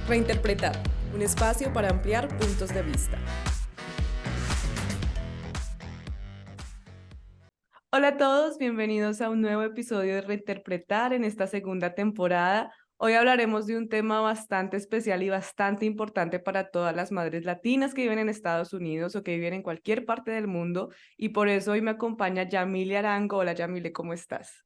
Reinterpretar, un espacio para ampliar puntos de vista. Hola a todos, bienvenidos a un nuevo episodio de Reinterpretar en esta segunda temporada. Hoy hablaremos de un tema bastante especial y bastante importante para todas las madres latinas que viven en Estados Unidos o que viven en cualquier parte del mundo, y por eso hoy me acompaña Yamile Arango. Hola Yamile, ¿cómo estás?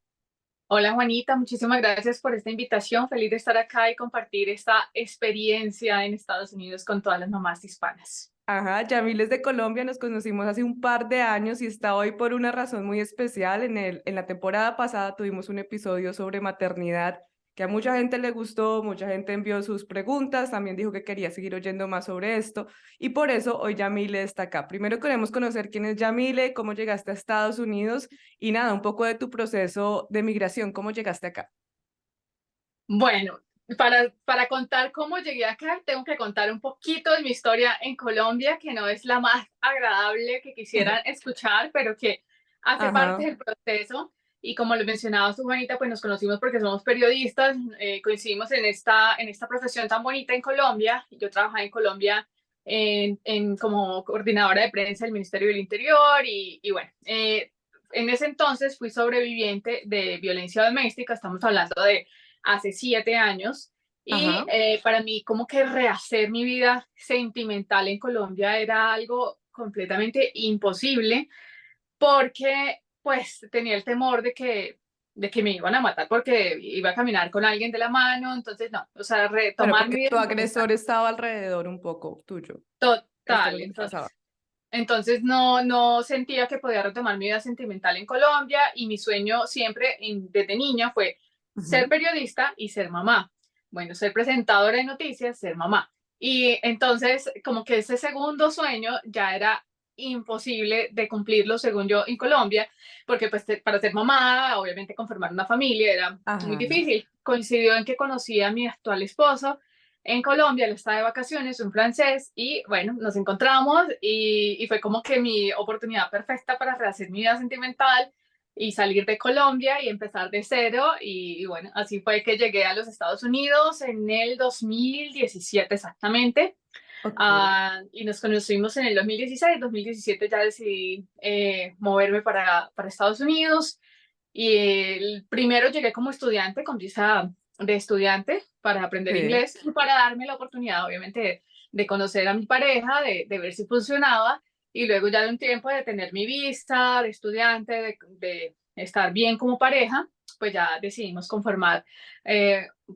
Hola Juanita, muchísimas gracias por esta invitación. Feliz de estar acá y compartir esta experiencia en Estados Unidos con todas las mamás hispanas. Ajá, Yamil es de Colombia, nos conocimos hace un par de años y está hoy por una razón muy especial. En la temporada pasada tuvimos un episodio sobre maternidad que a mucha gente le gustó, mucha gente envió sus preguntas, también dijo que quería seguir oyendo más sobre esto y por eso hoy Yamile está acá. Primero queremos conocer quién es Yamile, cómo llegaste a Estados Unidos y nada, un poco de tu proceso de migración, cómo llegaste acá. Bueno, para contar cómo llegué acá, tengo que contar un poquito de mi historia en Colombia, que no es la más agradable que quisieran escuchar, pero que hace parte Ajá, del proceso. Y como lo mencionaba su Juanita, pues nos conocimos porque somos periodistas, coincidimos en esta profesión tan bonita en Colombia. Yo trabajaba en Colombia como coordinadora de prensa del Ministerio del Interior y bueno, en ese entonces fui sobreviviente de violencia doméstica, estamos hablando de hace 7 años. Y ajá. para mí como que rehacer mi vida sentimental en Colombia era algo completamente imposible porque pues tenía el temor de que me iban a matar porque iba a caminar con alguien de la mano, entonces no, o sea, Claro, retomar porque mi vida tu sentimental agresor estaba alrededor un poco tuyo. Esto es total. lo que pasaba. Entonces no sentía que podía retomar mi vida sentimental en Colombia y mi sueño siempre desde niña fue ser Ujú. periodista y ser mamá. Bueno, ser presentadora de noticias, ser mamá. Y entonces como que ese segundo sueño ya era imposible de cumplirlo según yo en Colombia, porque pues para ser mamá, obviamente conformar una familia era muy Ajá. difícil. Coincidió en que conocí a mi actual esposo en Colombia, él estaba de vacaciones, un francés, y bueno, nos encontramos y fue como que mi oportunidad perfecta para rehacer mi vida sentimental y salir de Colombia y empezar de cero. Y bueno, así fue que llegué a los Estados Unidos en el 2017 exactamente. Ok. Y nos conocimos en el 2016, 2017 ya decidí moverme para Estados Unidos. Y el primero llegué como estudiante, con visa de estudiante, para aprender Sí. inglés y para darme la oportunidad, obviamente, de conocer a mi pareja, de ver si funcionaba. Y luego ya de un tiempo de tener mi visa de estudiante, de estar bien como pareja, pues ya decidimos conformar,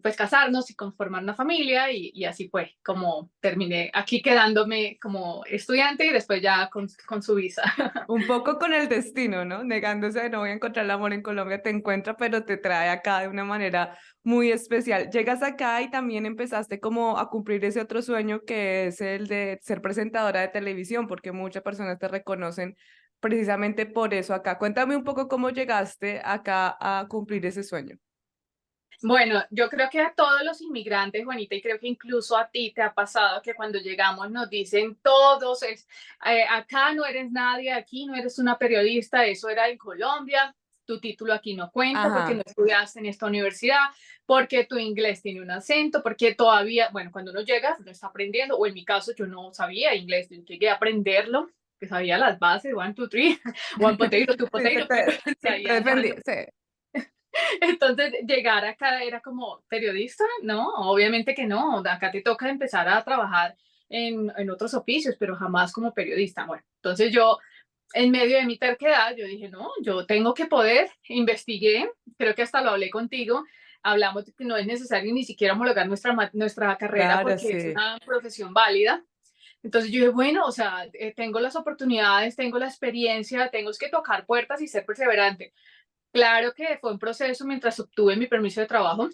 pues casarnos y conformar una familia. Y así fue como terminé aquí quedándome como estudiante y después ya con su visa. Un poco con el destino, ¿no? Negándose de no voy a encontrar el amor en Colombia, te encuentra, pero te trae acá de una manera muy especial. Llegas acá y también empezaste como a cumplir ese otro sueño que es el de ser presentadora de televisión, porque muchas personas te reconocen precisamente por eso acá. Cuéntame un poco cómo llegaste acá a cumplir ese sueño. Bueno, yo creo que a todos los inmigrantes, Juanita, y creo que incluso a ti te ha pasado que cuando llegamos nos dicen todos, acá no eres nadie, aquí no eres una periodista, eso era en Colombia, tu título aquí no cuenta porque no Ajá. estudiaste en esta universidad, porque tu inglés tiene un acento, porque todavía, bueno, cuando uno llega, no está aprendiendo, o en mi caso yo no sabía inglés, yo llegué a aprenderlo, que sabía las bases, one, two, three, one potato, two Sí, potato, pero te sabía ya defendí, sí. entonces, llegar acá era como periodista, no, obviamente que no, acá te toca empezar a trabajar en otros oficios, pero jamás como periodista. Bueno, entonces yo, en medio de mi terquedad, yo dije, no, yo tengo que poder, investigué, creo que hasta lo hablé contigo, hablamos de que no es necesario ni siquiera homologar nuestra carrera Claro, porque es sí. una profesión válida. Entonces yo dije, bueno, o sea, tengo las oportunidades, tengo la experiencia, tengo que tocar puertas y ser perseverante. Claro que fue un proceso mientras obtuve mi permiso de trabajo.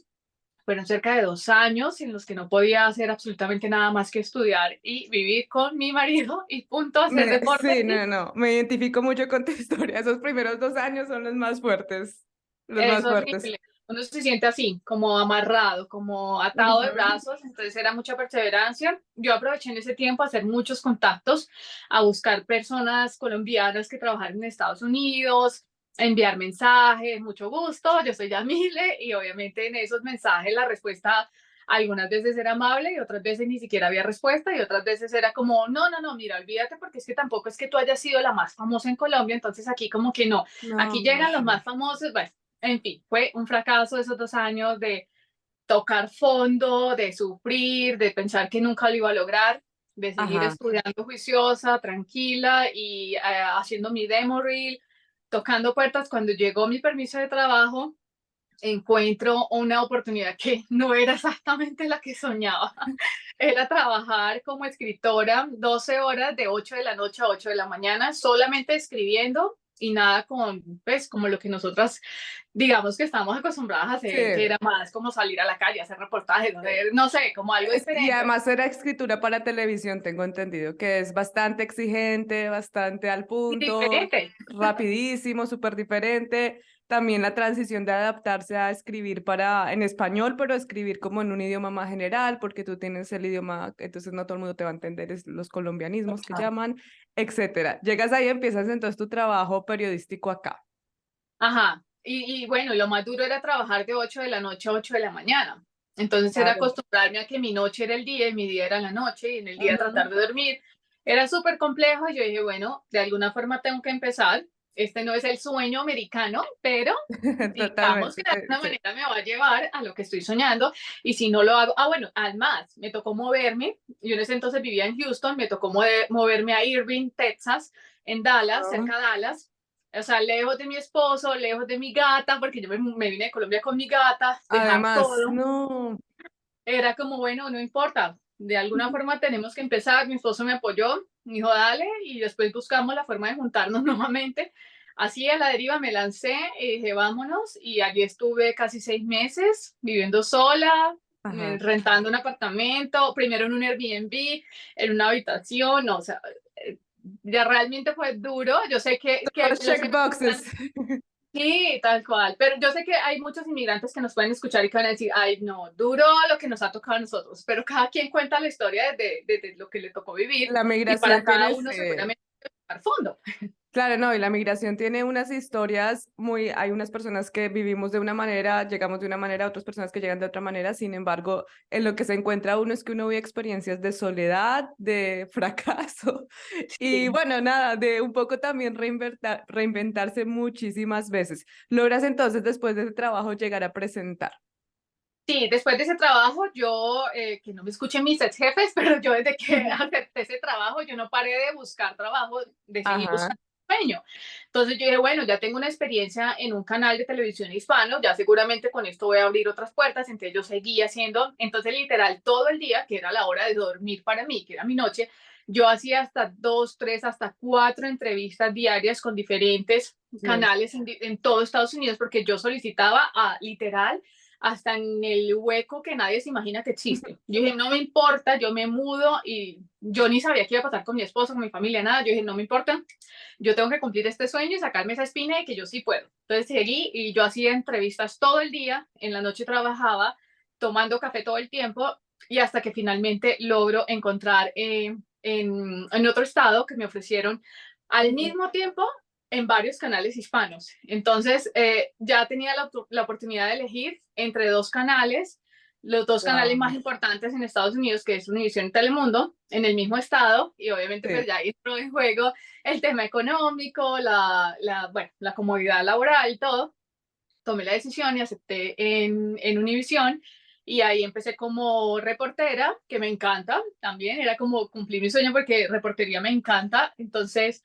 Fueron cerca de 2 años en los que no podía hacer absolutamente nada más que estudiar y vivir con mi marido y punto, hacer deporte. Sí, no, no, me identifico mucho con tu historia. Esos primeros 2 años son los más fuertes, los Es más fuertes. horrible. Uno se siente así, como amarrado, como atado de Ujú. brazos, entonces era mucha perseverancia. Yo aproveché en ese tiempo a hacer muchos contactos, a buscar personas colombianas que trabajaran en Estados Unidos, a enviar mensajes, mucho gusto, yo soy Yamile, y obviamente en esos mensajes la respuesta Algunas veces era amable y otras veces ni siquiera había respuesta y otras veces era como, no, no, no, mira, olvídate porque es que tampoco es que tú hayas sido la más famosa en Colombia, entonces aquí como que no, No, aquí llegan los más famosos, bueno, en fin, fue un fracaso esos 2 años de tocar fondo, de sufrir, de pensar que nunca lo iba a lograr, de seguir ajá. estudiando juiciosa, tranquila y haciendo mi demo reel, tocando puertas. Cuando llegó mi permiso de trabajo, encuentro una oportunidad que no era exactamente la que soñaba. Era trabajar como escritora 12 horas de 8 de la noche a 8 de la mañana, solamente escribiendo y nada con, pues, como lo que nosotras, digamos que estamos acostumbradas a Sí. hacer, que era más como salir a la calle, hacer reportajes, no sé, como algo Y diferente. además era escritura para televisión, tengo entendido, que es bastante exigente, bastante al punto, Diferente. rapidísimo, súper diferente. También la transición de adaptarse a escribir para en español, pero escribir como en un idioma más general, porque tú tienes el idioma, entonces no todo el mundo te va a entender, es los colombianismos que llaman, etcétera. Llegas ahí, empiezas entonces tu trabajo periodístico acá. Ajá. Y bueno, lo más duro era trabajar de 8 de la noche a 8 de la mañana. Entonces era Claro. acostumbrarme a que mi noche era el día y mi día era la noche y en el día Ujú. tratar de dormir. Era súper complejo y yo dije, bueno, de alguna forma tengo que empezar. Este no es el sueño americano, pero digamos que Totalmente, de alguna sí. manera me va a llevar a lo que estoy soñando y si no lo hago, bueno, además me tocó moverme, yo en ese entonces vivía en Houston, me tocó moverme a Irving, Texas, en Dallas, Ajá. cerca de Dallas, o sea, lejos de mi esposo, lejos de mi gata, porque yo me vine de Colombia con mi gata, dejar Además, todo, no. era como, bueno, no importa, de alguna forma tenemos que empezar, mi esposo me apoyó, me dijo, dale, y después buscamos la forma de juntarnos nuevamente. Así a la deriva me lancé y dije, vámonos, y allí estuve casi 6 meses viviendo sola, Ajá. rentando un apartamento, primero en un Airbnb, en una habitación, o sea, ya realmente fue duro. Yo sé que Los los que checkboxes. sí, tal cual. Pero yo sé que hay muchos inmigrantes que nos pueden escuchar y que van a decir, ay, no, duro lo que nos ha tocado a nosotros. Pero cada quien cuenta la historia desde lo que le tocó vivir La y para migración cada tiene, uno seguramente tocar fondo. claro, no, y la migración tiene unas historias muy, hay unas personas que vivimos de una manera, llegamos de una manera, otras personas que llegan de otra manera, sin embargo, en lo que se encuentra uno es que uno vive experiencias de soledad, de fracaso, y Sí. bueno, nada, de un poco también reinventarse muchísimas veces. Logras entonces después de ese trabajo llegar a presentar. Sí, después de ese trabajo, yo, que no me escuchen mis ex jefes, pero yo desde que acepté ese trabajo, yo no paré de buscar trabajo, de seguir Ajá. buscando sueño. Entonces yo dije, bueno, ya tengo una experiencia en un canal de televisión hispano, ya seguramente con esto voy a abrir otras puertas, entonces yo seguí haciendo, entonces literal todo el día, que era la hora de dormir para mí, que era mi noche, yo hacía hasta 2, 3, hasta 4 entrevistas diarias con diferentes Dios. canales en todo Estados Unidos, porque yo solicitaba a literal hasta en el hueco que nadie se imagina que existe. Yo dije, no me importa, yo me mudo y yo ni sabía qué iba a pasar con mi esposo, con mi familia, nada. Yo dije, no me importa, yo tengo que cumplir este sueño y sacarme esa espina de que yo sí puedo. Entonces seguí y yo hacía entrevistas todo el día, en la noche trabajaba tomando café todo el tiempo y hasta que finalmente logro encontrar en otro estado que me ofrecieron al mismo tiempo en varios canales hispanos. Entonces, ya tenía la oportunidad de elegir entre dos canales, los dos canales Wow. más importantes en Estados Unidos, que es Univision y Telemundo, en el mismo estado, y obviamente pues Sí. ya entró en juego el tema económico, bueno, la comodidad laboral, todo. Tomé la decisión y acepté en Univision y ahí empecé como reportera, que me encanta también, era como cumplir mi sueño porque reportería me encanta, entonces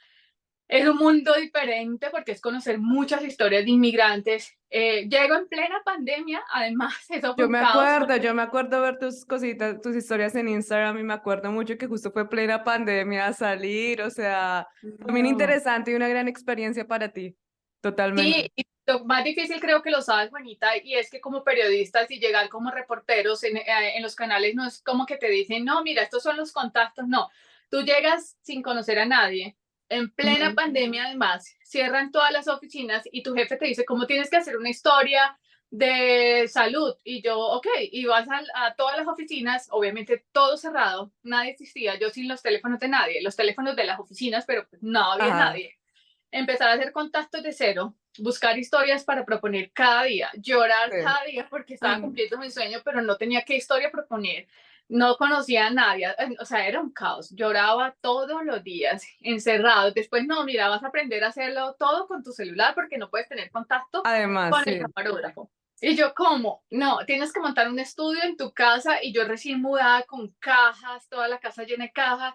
es un mundo diferente porque es conocer muchas historias de inmigrantes. Llego en plena pandemia, además, eso fue un caos. Yo me acuerdo ver tus cositas, tus historias en Instagram y me acuerdo mucho que justo fue plena pandemia salir, o sea, también No. interesante y una gran experiencia para ti, Sí, totalmente. y lo más difícil creo que lo sabes, Juanita, y es que como periodistas y llegar como reporteros en los canales no es como que te dicen, no, mira, estos son los contactos, no. Tú llegas sin conocer a nadie, en plena Ujú. pandemia además, cierran todas las oficinas y tu jefe te dice cómo tienes que hacer una historia de salud. Y yo, ok, y vas a todas las oficinas, obviamente todo cerrado, nadie existía, yo sin los teléfonos de nadie, los teléfonos de las oficinas, pero no había Ajá. nadie. empezar a hacer contactos de cero, buscar historias para proponer cada día, llorar Sí. cada día porque estaba Ay, cumpliendo mi sueño, pero no tenía qué historia proponer. No conocía a nadie, o sea, era un caos. Lloraba todos los días, encerrado. Después, no, mira, vas a aprender a hacerlo todo con tu celular porque no puedes tener contacto además, con el sí. camarógrafo. Y yo, ¿cómo? No, tienes que montar un estudio en tu casa y yo recién mudada con cajas, toda la casa llena de cajas,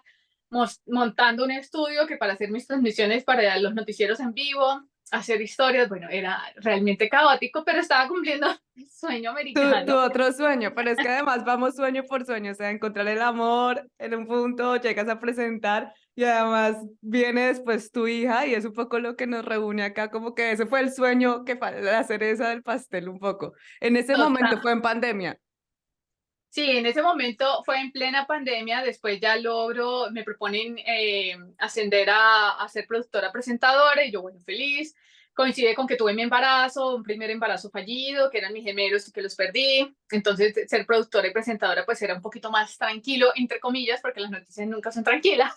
montando un estudio que para hacer mis transmisiones para los noticieros en vivo, hacer historias, bueno, era realmente caótico, pero estaba cumpliendo mi sueño Tu americano. otro sueño, pero es que además vamos sueño por sueño, o sea, encontrar el amor en un punto, llegas a presentar y además viene después tu hija y es un poco lo que nos reúne acá, como que ese fue el sueño que la cereza del pastel un poco. En ese momento Total. fue en pandemia. Sí, en ese momento fue en plena pandemia, después ya logro, me proponen ascender a ser productora presentadora y yo, bueno, feliz. Coincide con que tuve mi embarazo, un primer embarazo fallido, que eran mis gemelos y que los perdí. Entonces, ser productora y presentadora pues era un poquito más tranquilo, entre comillas, porque las noticias nunca son tranquilas,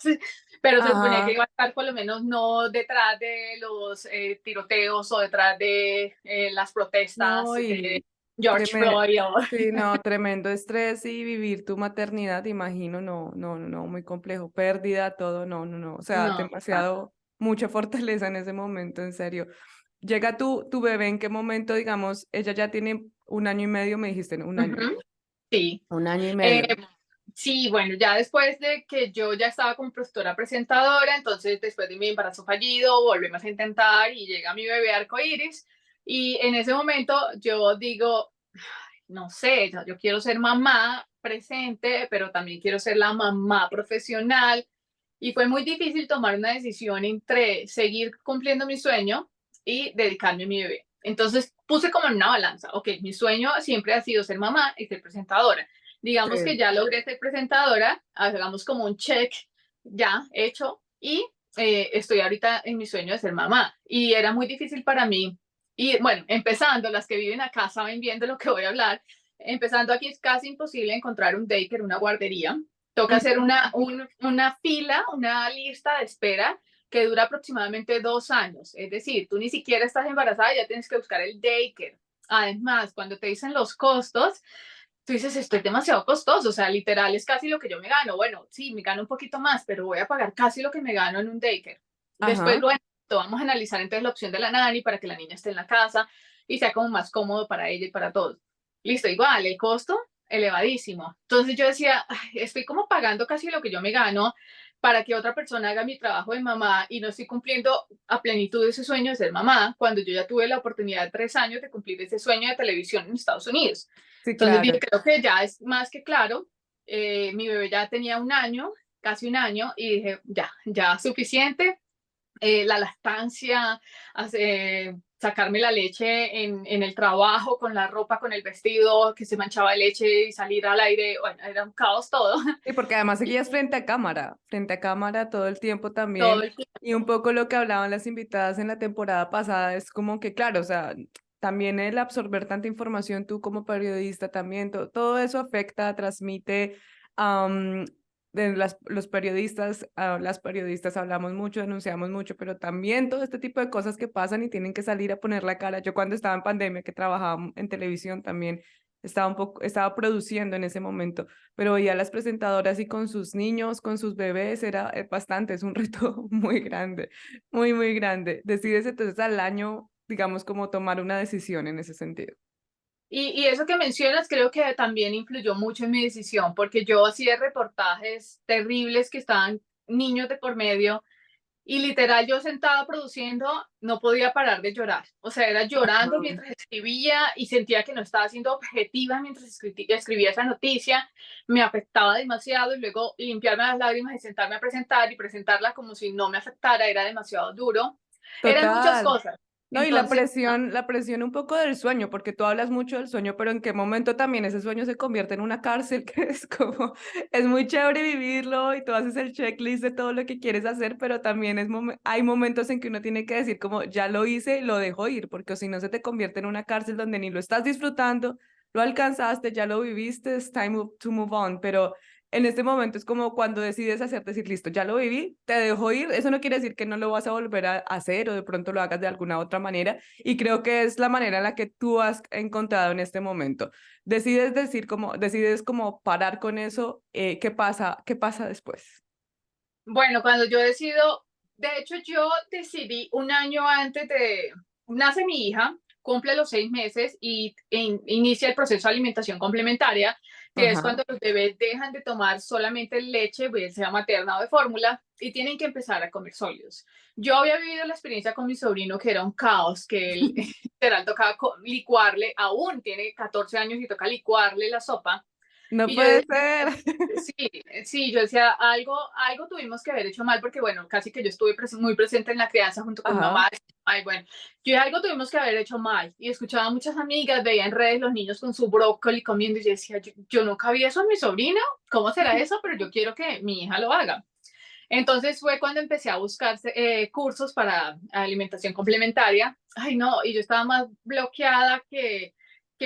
pero se suponía que Ajá. iba a estar por lo menos no detrás de los tiroteos o detrás de las protestas No, de y George tremendo, Floyd. sí, no, tremendo estrés y vivir tu maternidad, imagino, no, no, no, no, muy complejo, pérdida, todo, no, no, no, o sea, No, demasiado, mucha fortaleza en ese momento, en serio. Llega tu bebé, ¿en qué momento, digamos, ella ya tiene 1 año y medio, me dijiste, ¿no? Un año, ujú, sí. 1 año y medio. Eh, sí, bueno, ya después de que yo ya estaba como productora presentadora, entonces después de mi embarazo fallido, volvemos a intentar y llega mi bebé arcoíris. Y en ese momento yo digo, no sé, yo quiero ser mamá presente, pero también quiero ser la mamá profesional. Y fue muy difícil tomar una decisión entre seguir cumpliendo mi sueño y dedicarme a mi bebé. Entonces puse como en una balanza, ok, mi sueño siempre ha sido ser mamá y ser presentadora. Digamos que Sí, ya logré ser presentadora, hagamos como un check ya hecho y estoy ahorita en mi sueño de ser mamá. Y era muy difícil para mí. Y bueno, empezando, las que viven acá saben bien de lo que voy a hablar. Empezando aquí es casi imposible encontrar un daycare, una guardería. Toca hacer ujú, una fila, una lista de espera que dura aproximadamente 2 años. Es decir, tú ni siquiera estás embarazada, ya tienes que buscar el daycare. Además, cuando te dicen los costos, tú dices, esto es demasiado costoso, o sea, literal es casi lo que yo me gano. Bueno, sí, me gano un poquito más, pero voy a pagar casi lo que me gano en un daycare. Después, ajá, bueno, vamos a analizar entonces la opción de la nanny para que la niña esté en la casa y sea como más cómodo para ella y para todos. Listo, igual, el costo elevadísimo. Entonces yo decía, "Ay, estoy como pagando casi lo que yo me gano para que otra persona haga mi trabajo de mamá y no estoy cumpliendo a plenitud ese sueño de ser mamá, cuando yo ya tuve la oportunidad de 3 años de cumplir ese sueño de televisión en Estados Unidos. sí, Entonces dije, claro. creo que ya es más que claro. Mi bebé ya tenía 1 año, casi 1 año, y dije, ya, ya suficiente. La lactancia, sacarme la leche en el trabajo, con la ropa, con el vestido, que se manchaba de leche y salir al aire, bueno, era un caos todo. Sí, porque además seguías frente a cámara todo el tiempo Todo también. el tiempo. Y un poco lo que hablaban las invitadas en la temporada pasada es como que, claro, o sea, también el absorber tanta información tú como periodista también, todo eso afecta, transmite, am, de los periodistas, las periodistas hablamos mucho, denunciamos mucho, pero también todo este tipo de cosas que pasan y tienen que salir a poner la cara. Yo cuando estaba en pandemia, que trabajaba en televisión también, estaba produciendo en ese momento, pero veía a las presentadoras y con sus niños, con sus bebés, era bastante, es un reto muy grande, muy, muy grande. Decides entonces al año, digamos, como tomar una decisión en ese sentido. Y eso que mencionas creo que también influyó mucho en mi decisión, porque yo hacía reportajes terribles que estaban niños de por medio. Y literal, yo sentada produciendo, no podía parar de llorar. O sea, era llorando Ajá. mientras escribía y sentía que no estaba siendo objetiva mientras escribía esa noticia. Me afectaba demasiado y luego limpiarme las lágrimas y sentarme a presentar y presentarla como si no me afectara era demasiado duro. Eran muchas Total. cosas. No, y Entonces, la presión un poco del sueño, porque tú hablas mucho del sueño, pero en qué momento también ese sueño se convierte en una cárcel, que es como, es muy chévere vivirlo y tú haces el checklist de todo lo que quieres hacer, pero también hay momentos en que uno tiene que decir como, ya lo hice, lo dejo ir, porque si no se te convierte en una cárcel donde ni lo estás disfrutando, lo alcanzaste, ya lo viviste, es time to move on, pero en este momento es como cuando decides hacer, decir, listo, ya lo viví, te dejo ir, eso no quiere decir que no lo vas a volver a hacer o de pronto lo hagas de alguna otra manera, y creo que es la manera en la que tú has encontrado en este momento. Decides decir como, decides como parar con eso, qué pasa después? Bueno, cuando yo decido, de hecho yo decidí un año antes de, nace mi hija, cumple los 6 meses y inicia el proceso de alimentación complementaria, que es Ajá. cuando los bebés dejan de tomar solamente leche, bien sea materna o de fórmula, y tienen que empezar a comer sólidos. Yo había vivido la experiencia con mi sobrino, que era un caos, que él literal tocaba licuarle, aún tiene 14 años y toca licuarle la sopa. No Y yo puede ser. sí, sí, yo decía, algo tuvimos que haber hecho mal, porque bueno, casi que yo estuve muy presente en la crianza junto con mi Ajá. mamá. Ay, bueno, yo dije, algo tuvimos que haber hecho mal. Y escuchaba a muchas amigas, veía en redes los niños con su brócoli comiendo, y yo decía, yo nunca vi eso en mi sobrino, ¿cómo será eso? Pero yo quiero que mi hija lo haga. Entonces fue cuando empecé a buscar cursos para alimentación complementaria. Ay, no, y yo estaba más bloqueada que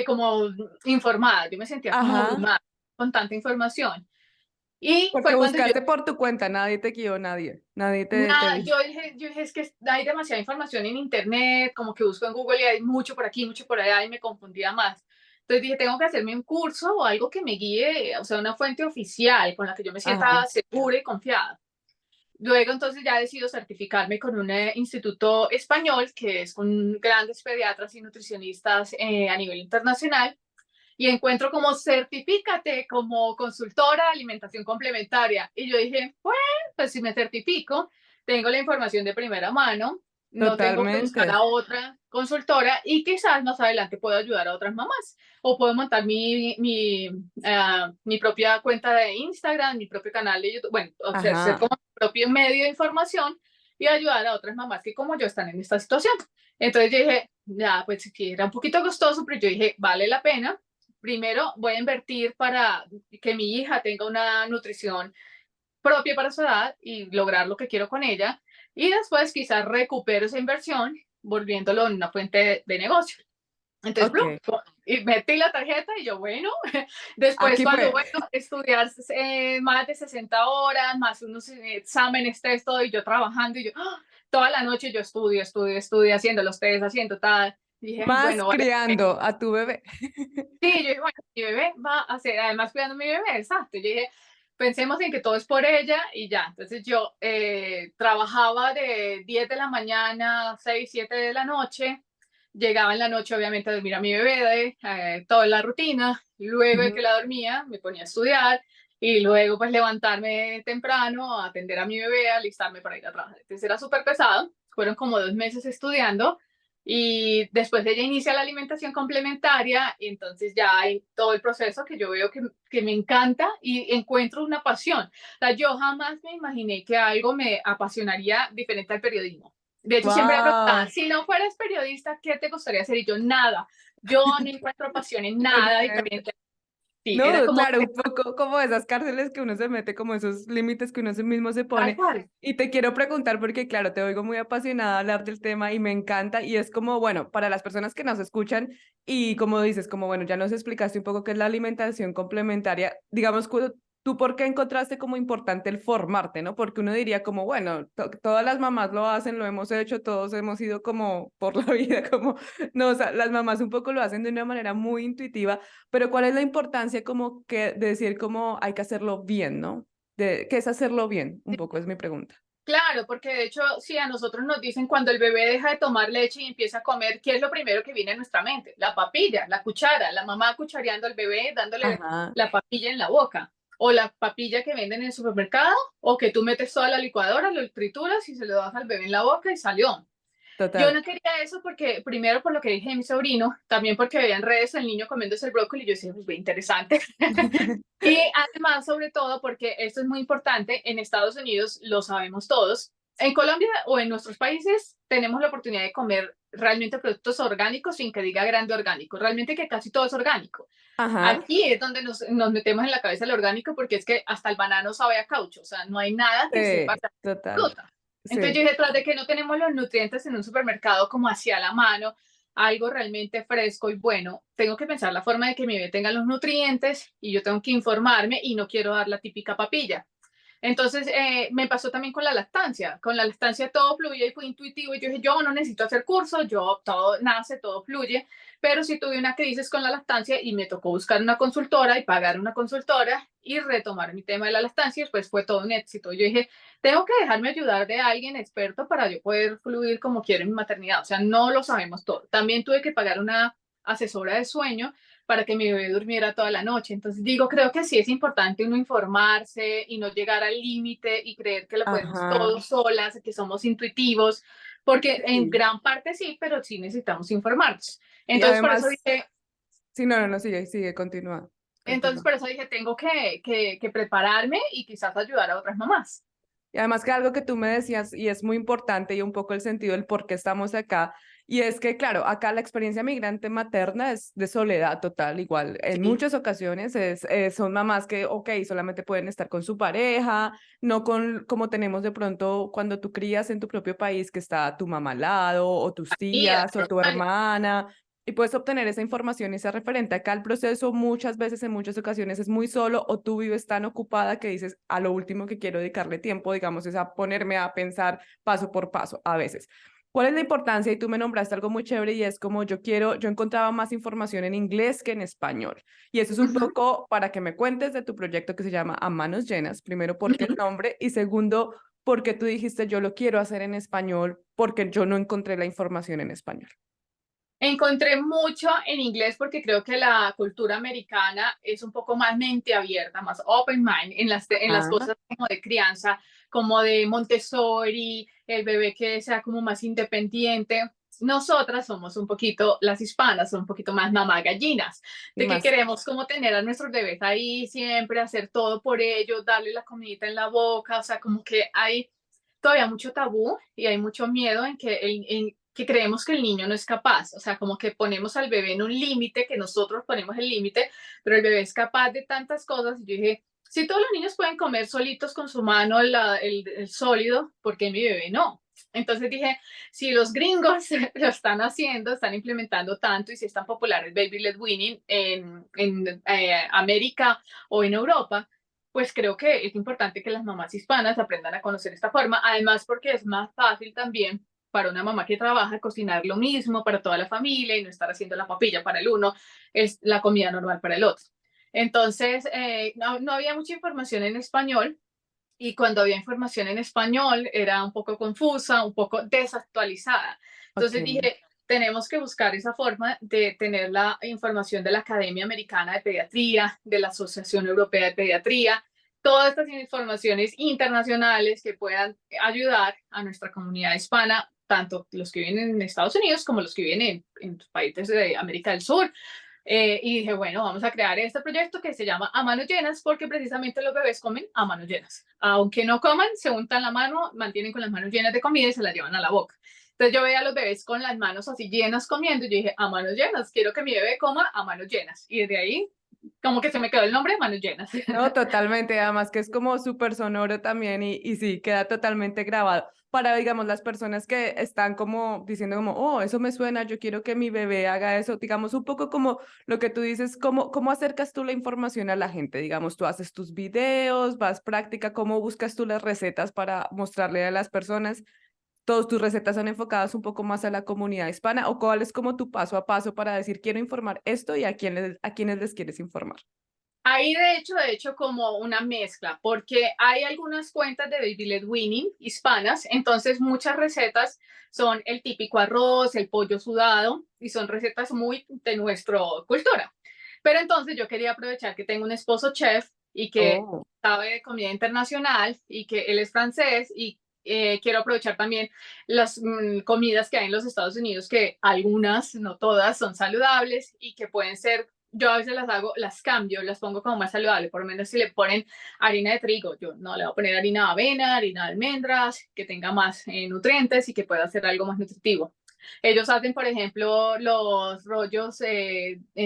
como informada. Yo me sentía como Ajá. abrumada con tanta información. Y Porque fue cuando yo, buscaste por tu cuenta, nadie te guió, nadie te nada, dijo. yo dije, es que hay demasiada información en internet, como que busco en Google y hay mucho por aquí, mucho por allá, y me confundía más. Entonces dije, tengo que hacerme un curso o algo que me guíe, o sea, una fuente oficial con la que yo me Ajá. sienta segura y confiada. Luego entonces ya decido certificarme con un instituto español, que es con grandes pediatras y nutricionistas a nivel internacional, y encuentro como certifícate como consultora de alimentación complementaria. Y yo dije, bueno, pues si me certifico, tengo la información de primera mano, no tengo que buscar Totalmente. a otra consultora, y quizás más adelante puedo ayudar a otras mamás, o puedo montar mi propia cuenta de Instagram, mi propio canal de YouTube, bueno, o sea, ser Ajá. como mi propio medio de información y ayudar a otras mamás que como yo están en esta situación. Entonces yo dije, ya, pues sí, era un poquito costoso, pero yo dije, vale la pena. Primero voy a invertir para que mi hija tenga una nutrición propia para su edad y lograr lo que quiero con ella. Y después quizás recupero esa inversión volviéndolo en una fuente de negocio. Entonces, Ok. plum, y metí la tarjeta y yo, bueno, después Aquí cuando, fue. bueno, estudiar más de 60 horas, más unos exámenes, test, todo, y yo trabajando, y yo, toda la noche yo estudio, haciendo los test, haciendo tal. Y dije, ay, Más bueno, vale. criando a tu bebé. Sí, yo dije, bueno, mi bebé va a hacer, además cuidando a mi bebé, exacto. Yo dije, pensemos en que todo es por ella y ya. Entonces yo trabajaba de 10 de la mañana, 6 7 de la noche. Llegaba en la noche, obviamente, a dormir a mi bebé, toda la rutina. Luego de que Ujú. la dormía, me ponía a estudiar y luego pues levantarme temprano, a atender a mi bebé, alistarme para ir a trabajar. Entonces era súper pesado. Fueron como 2 meses estudiando, y después ella inicia la alimentación complementaria, y entonces ya hay todo el proceso que yo veo que me encanta y encuentro una pasión. O sea, yo jamás me imaginé que algo me apasionaría diferente al periodismo. De hecho, siempre me preguntaban, Wow. si no fueras periodista, ¿qué te gustaría hacer? Y yo, nada, yo no encuentro pasión en nada Ok. diferente. Sí, era No, como claro, un poco como esas cárceles que uno se mete, como esos límites que uno mismo se tal pone. cual. Y te quiero preguntar, porque claro, te oigo muy apasionada a hablar del tema y me encanta. Y es como, bueno, para las personas que nos escuchan y como dices, como bueno, ya nos explicaste un poco qué es la alimentación complementaria, digamos, tú por qué encontraste como importante el formarte, ¿no? Porque uno diría como, bueno, todas las mamás lo hacen, lo hemos hecho, todos hemos ido como por la vida, como, no, o sea, las mamás un poco lo hacen de una manera muy intuitiva, pero ¿cuál es la importancia como que de decir como hay que hacerlo bien, ¿no? ¿Qué es hacerlo bien? Un poco es mi pregunta. Claro, porque de hecho, si a nosotros nos dicen cuando el bebé deja de tomar leche y empieza a comer, ¿qué es lo primero que viene a nuestra mente? La papilla, la cuchara, la mamá cuchareando al bebé, dándole Ajá, la papilla en la boca. O la papilla que venden en el supermercado, o que tú metes toda la licuadora, lo trituras y se lo das al bebé en la boca y salió. Yo total. no quería eso porque, primero, por lo que dije de mi sobrino, también porque veía en redes el niño comiéndose el brócoli y yo decía, pues, interesante. Y además, sobre todo, porque esto es muy importante, en Estados Unidos lo sabemos todos, en Colombia o en nuestros países tenemos la oportunidad de comer realmente productos orgánicos sin que diga grande orgánico, realmente que casi todo es orgánico. Ajá, Aquí es donde nos metemos en la cabeza el orgánico, porque es que hasta el banano sabe a caucho, o sea, no hay nada que sepa sí, total. fruta. Entonces yo Sí. dije, tras de que no tenemos los nutrientes en un supermercado como hacia la mano, algo realmente fresco y bueno, tengo que pensar la forma de que mi bebé tenga los nutrientes y yo tengo que informarme y no quiero dar la típica papilla. Entonces, me pasó también con la lactancia. Con la lactancia todo fluye y fue intuitivo. Y yo dije, yo no necesito hacer cursos, yo todo nace, todo fluye. Pero sí tuve una crisis con la lactancia y me tocó buscar una consultora y pagar una consultora y retomar mi tema de la lactancia. Y después fue todo un éxito. Yo dije, tengo que dejarme ayudar de alguien experto para yo poder fluir como quiero en mi maternidad. O sea, no lo sabemos todo. También tuve que pagar una asesora de sueño para que mi bebé durmiera toda la noche. Entonces digo, creo que sí es importante uno informarse y no llegar al límite y creer que lo podemos Ajá. todos solas, que somos intuitivos, porque en Sí. gran parte sí, pero sí necesitamos informarnos. Y Entonces por eso además, dije, sí, no, no, no, sigue, sigue, continúa, entonces continúa. por eso dije, tengo que prepararme y quizás ayudar a otras mamás. Y además que algo que tú me decías, y es muy importante y un poco el sentido del por qué estamos acá, y es que, claro, acá la experiencia migrante materna es de soledad total, igual. En Sí. muchas ocasiones son mamás que, ok, solamente pueden estar con su pareja, no con como tenemos de pronto cuando tú crías en tu propio país, que está tu mamá al lado, o tus Mira, tías, o tu hermana, y puedes obtener esa información y esa referente. Acá el proceso muchas veces, en muchas ocasiones, es muy solo o tú vives tan ocupada que dices, a lo último que quiero dedicarle tiempo, digamos, es a ponerme a pensar paso por paso a veces. ¿Cuál es la importancia? Y tú me nombraste algo muy chévere y es como yo encontraba más información en inglés que en español. Y eso es un uh-huh, poco para que me cuentes de tu proyecto que se llama A Manos Llenas. Primero, ¿por qué el uh-huh. nombre? Y segundo, ¿por qué tú dijiste yo lo quiero hacer en español? Porque yo no encontré la información en español. Encontré mucho en inglés porque creo que la cultura americana es un poco más mente abierta, más open mind en las Ah, cosas como de crianza, como de Montessori, el bebé que sea como más independiente. Nosotras somos un poquito, las hispanas, son un poquito más mamá gallinas, y de que más. queremos como tener a nuestros bebés ahí siempre, hacer todo por ellos, darle la comidita en la boca, o sea, como que hay todavía mucho tabú y hay mucho miedo en que creemos que el niño no es capaz, o sea, como que ponemos al bebé en un límite, que nosotros ponemos el límite, pero el bebé es capaz de tantas cosas. Y yo dije, si todos los niños pueden comer solitos con su mano el sólido, ¿por qué mi bebé no? Entonces dije, si los gringos lo están haciendo, están implementando tanto y si es tan popular el Baby Led Weaning en América o en Europa, pues creo que es importante que las mamás hispanas aprendan a conocer esta forma, además porque es más fácil también para una mamá que trabaja cocinar lo mismo para toda la familia y no estar haciendo la papilla para el uno, es la comida normal para el otro. Entonces, no había mucha información en español y cuando había información en español era un poco confusa, un poco desactualizada. Ok, Entonces dije, tenemos que buscar esa forma de tener la información de la Academia Americana de Pediatría, de la Asociación Europea de Pediatría, todas estas informaciones internacionales que puedan ayudar a nuestra comunidad hispana, tanto los que viven en Estados Unidos como los que viven en países de América del Sur, y dije, bueno, vamos a crear este proyecto que se llama A Manos Llenas porque precisamente los bebés comen a manos llenas. Aunque no coman, se untan la mano, mantienen con las manos llenas de comida y se la llevan a la boca. Entonces yo veía a los bebés con las manos así llenas comiendo y yo dije, a manos llenas, quiero que mi bebé coma a manos llenas. Y desde ahí, como que se me quedó el nombre, manos llenas. no, totalmente, además que es como súper sonoro también y sí, queda totalmente grabado. Para, digamos, las personas que están como diciendo como, oh, eso me suena, yo quiero que mi bebé haga eso, digamos, un poco como lo que tú dices, cómo acercas tú la información a la gente, digamos, tú haces tus videos, vas práctica, cómo buscas tú las recetas para mostrarle a las personas, todas tus recetas son enfocadas un poco más a la comunidad hispana o cuál es como tu paso a paso para decir, quiero informar esto y a quiénes les quieres informar. Ahí de hecho, como una mezcla, porque hay algunas cuentas de Baby Led Winning hispanas, entonces muchas recetas son el típico arroz, el pollo sudado, y son recetas muy de nuestra cultura. Pero entonces yo quería aprovechar que tengo un esposo chef y que Oh. sabe de comida internacional y que él es francés y quiero aprovechar también las comidas que hay en los Estados Unidos, que algunas, no todas, son saludables y que pueden ser, yo a veces las hago, las cambio, las pongo como más saludable, por lo menos si le ponen harina de trigo, yo no le voy a poner harina de avena, harina de almendras, que tenga más nutrientes y que pueda ser algo más nutritivo. Ellos hacen, por ejemplo, los rollos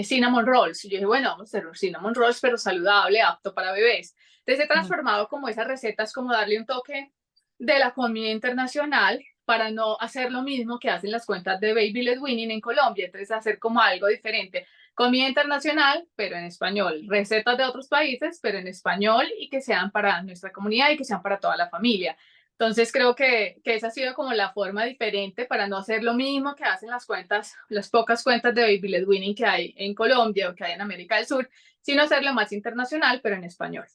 cinnamon rolls. Y yo dije, bueno, vamos a hacer los cinnamon rolls, pero saludable, apto para bebés. Entonces he transformado como esas recetas, como darle un toque de la comida internacional, para no hacer lo mismo que hacen las cuentas de Baby Led Winning en Colombia. Entonces, hacer como algo diferente. Comida internacional, pero en español. Recetas de otros países, pero en español y que sean para nuestra comunidad y que sean para toda la familia. Entonces creo que esa ha sido como la forma diferente para no hacer lo mismo que hacen las cuentas, las pocas cuentas de Baby Led Winning que hay en Colombia o que hay en América del Sur, sino hacerlo más internacional, pero en español.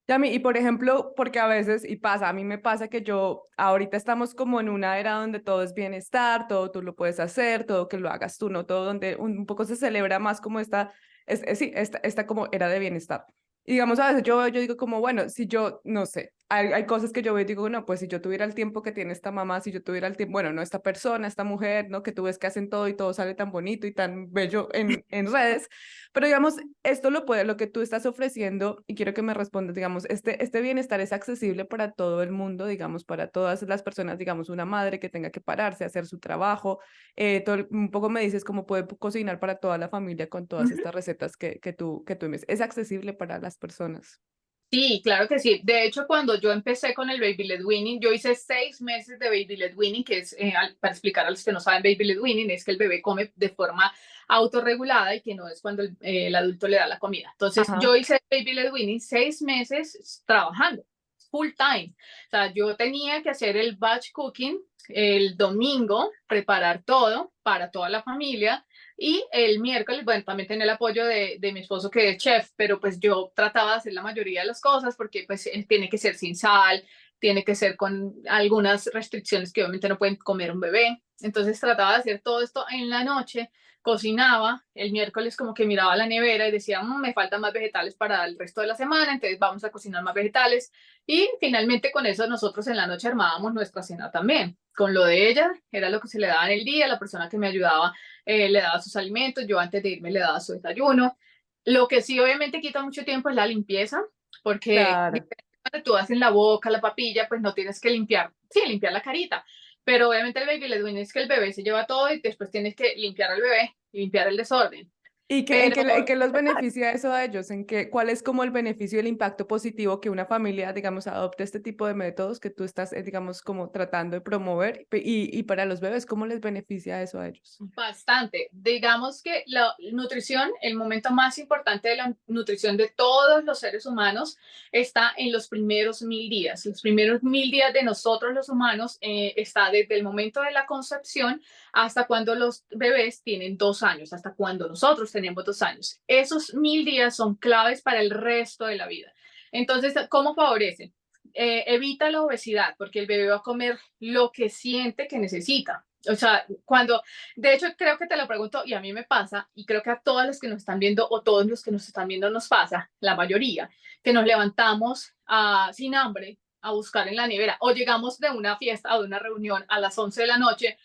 Yami, y por ejemplo, porque a veces, y pasa, a mí me pasa que yo, ahorita estamos como en una era donde todo es bienestar, todo tú lo puedes hacer, todo que lo hagas tú, ¿no? Todo donde un poco se celebra más como sí, esta como era de bienestar. Y digamos, a veces yo digo como, bueno, si yo, no sé, hay cosas que yo veo y digo, no, pues si yo tuviera el tiempo que tiene esta mamá, si yo tuviera el tiempo, bueno, no, esta persona, esta mujer, ¿no? Que tú ves que hacen todo y todo sale tan bonito y tan bello en redes, pero digamos, esto lo que tú estás ofreciendo, y quiero que me respondas, digamos, este bienestar es accesible para todo el mundo, digamos, para todas las personas, digamos, una madre que tenga que pararse, hacer su trabajo, un poco me dices cómo puede cocinar para toda la familia con todas estas recetas que tú envías. Es accesible para las personas. Sí, claro que sí. De hecho, cuando yo empecé con el Baby Led Weaning, yo hice 6 meses de Baby Led Weaning, que es, para explicar a los que no saben, Baby Led Weaning es que el bebé come de forma autorregulada y que no es cuando el adulto le da la comida. Entonces, Ajá. yo hice Baby Led Weaning 6 meses trabajando, full time. O sea, yo tenía que hacer el batch cooking el domingo, preparar todo para toda la familia y el miércoles, bueno, también tenía el apoyo de mi esposo que es chef, pero pues yo trataba de hacer la mayoría de las cosas porque pues tiene que ser sin sal, tiene que ser con algunas restricciones que obviamente no pueden comer un bebé. Entonces trataba de hacer todo esto en la noche, cocinaba, el miércoles como que miraba la nevera y decía, me faltan más vegetales para el resto de la semana, entonces vamos a cocinar más vegetales. Y finalmente con eso nosotros en la noche armábamos nuestra cena también. Con lo de ella era lo que se le daba en el día, la persona que me ayudaba le daba sus alimentos, yo antes de irme le daba su desayuno. Lo que sí obviamente quita mucho tiempo es la limpieza, porque Claro. cuando tú haces en la boca, la papilla, pues no tienes que limpiar, sí, limpiar la carita, pero obviamente el baby led weaning es que el bebé se lleva todo y después tienes que limpiar al bebé y limpiar el desorden. ¿Y Pero en qué los beneficia eso a ellos? ¿Cuál es como el beneficio y el impacto positivo que una familia, digamos, adopte este tipo de métodos que tú estás, digamos, como tratando de promover? Y para los bebés, ¿cómo les beneficia eso a ellos? bastante. Digamos que la nutrición, el momento más importante de la nutrición de todos los seres humanos está en los primeros 1000 días. Los primeros 1000 días de nosotros los humanos está desde el momento de la concepción hasta cuando los bebés tienen 2 años, hasta cuando nosotros tenemos 2 años. Esos 1000 días son claves para el resto de la vida. Entonces, ¿cómo favorecen? Evita la obesidad, porque el bebé va a comer lo que siente que necesita. O sea, de hecho, creo que te lo pregunto y a mí me pasa, y creo que a todos los que nos están viendo o todos los que nos están viendo nos pasa, la mayoría, que nos levantamos sin hambre a buscar en la nevera o llegamos de una fiesta o de una reunión a las 11 de la noche